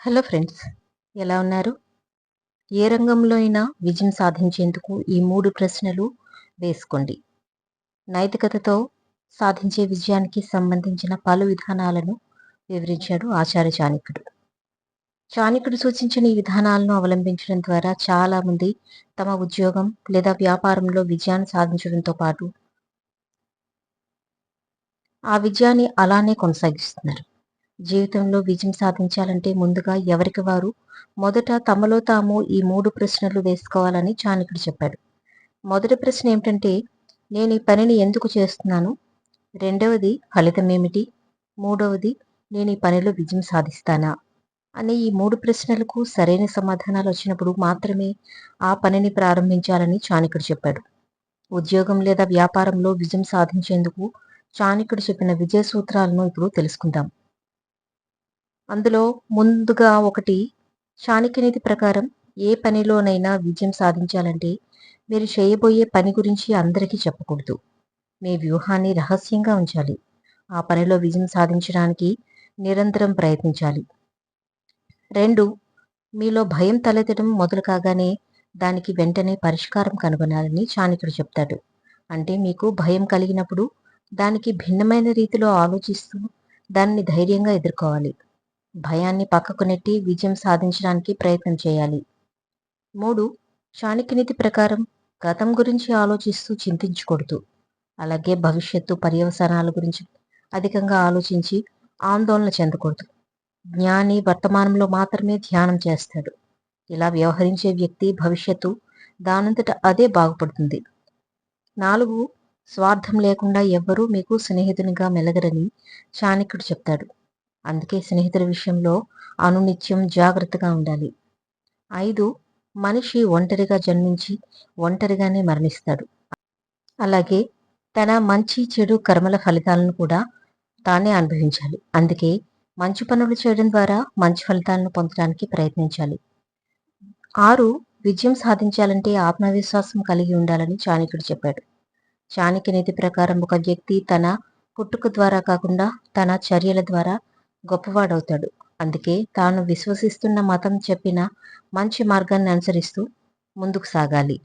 Hello friends, ఎలా ఉన్నారు? ఏ రంగంలో అయినా విజయం సాధించేందుకు ఈ 3 ప్రశ్నలు వేసుకోండి. నైతికతతో సాధించే విజయానికి సంబంధించిన పలు విధానాలను వివరించాడు ఆచార్య చాణక్యుడు. చాణక్యుడు సూచించిన ఈ విధానాలను అవలంబించడం ద్వారా చాలామంది తమ ఉద్యోగం లేదా వ్యాపారంలో విజయాన్ని సాధించడంతో పాటు ఆ విజయాన్ని అలానే కొనసాగిస్తున్నారు. జీవితంలో విజయం సాధించాలంటే ముందుగా ఎవరికి వారు మొదట తమలో తాము ఈ 3 ప్రశ్నలు వేసుకోవాలని చాణక్యుడు చెప్పాడు. మొదటి ప్రశ్న ఏమిటంటే, నేను ఈ పనిని ఎందుకు చేస్తున్నాను? రెండవది ఫలితమేమిటి? మూడవది నేను ఈ పనిలో విజయం సాధిస్తానా? అనే ఈ 3 ప్రశ్నలకు సరైన సమాధానాలు వచ్చినప్పుడు మాత్రమే ఆ పనిని ప్రారంభించాలని చాణక్యుడు చెప్పాడు. ఉద్యోగం లేదా వ్యాపారంలో విజయం సాధించేందుకు చాణక్యుడు చెప్పిన విజయ సూత్రాలను ఇప్పుడు తెలుసుకుందాం. అందులో ముందుగా ఒకటి, చాణక్యనీతి ప్రకారం ఏ పనిలోనైనా విజయం సాధించాలంటే మీరు చేయబోయే పని గురించి అందరికీ చెప్పకూడదు. మీ వ్యూహాన్ని రహస్యంగా ఉంచాలి. ఆ పనిలో విజయం సాధించడానికి నిరంతరం ప్రయత్నించాలి. 2, మీలో భయం తలెత్తడం మొదలు కాగానే దానికి వెంటనే పరిష్కారం కనుగొనాలని చాణక్యుడు చెప్తాడు. అంటే మీకు భయం కలిగినప్పుడు దానికి భిన్నమైన రీతిలో ఆలోచిస్తూ దాన్ని ధైర్యంగా ఎదుర్కోవాలి. భయాన్ని పక్కకు నెట్టి విజయం సాధించడానికి ప్రయత్నం చేయాలి. 3, చాణక్యనీతి ప్రకారం గతం గురించి ఆలోచిస్తూ చింతించకూడదు. అలాగే భవిష్యత్తు పర్యవసానాల గురించి అధికంగా ఆలోచించి ఆందోళన చెందకూడదు. జ్ఞాని వర్తమానంలో మాత్రమే ధ్యానం చేస్తాడు. ఇలా వ్యవహరించే వ్యక్తి భవిష్యత్తు దానంతట అదే బాగుపడుతుంది. 4, స్వార్థం లేకుండా ఎవ్వరూ మీకు స్నేహితునిగా మెలగరని చాణక్యుడు చెప్తాడు. అందుకే స్నేహితుల విషయంలో అనునిత్యం జాగ్రత్తగా ఉండాలి. 5, మనిషి ఒంటరిగా జన్మించి ఒంటరిగానే మరణిస్తాడు. అలాగే తన మంచి చెడు కర్మల ఫలితాలను కూడా తానే అనుభవించాలి. అందుకే మంచి పనులు చేయడం ద్వారా మంచి ఫలితాలను పొందడానికి ప్రయత్నించాలి. 6, విజయం సాధించాలంటే ఆత్మవిశ్వాసం కలిగి ఉండాలని చాణక్యుడు చెప్పాడు. చాణక్యనీతి ప్రకారం ఒక వ్యక్తి తన పుట్టుక ద్వారా కాకుండా తన చర్యల ద్వారా గొప్పవాడవుతాడు. అందుకే తాను విశ్వసిస్తున్న మతం చెప్పిన మంచి మార్గాన్ని అనుసరిస్తూ ముందుకు సాగాలి.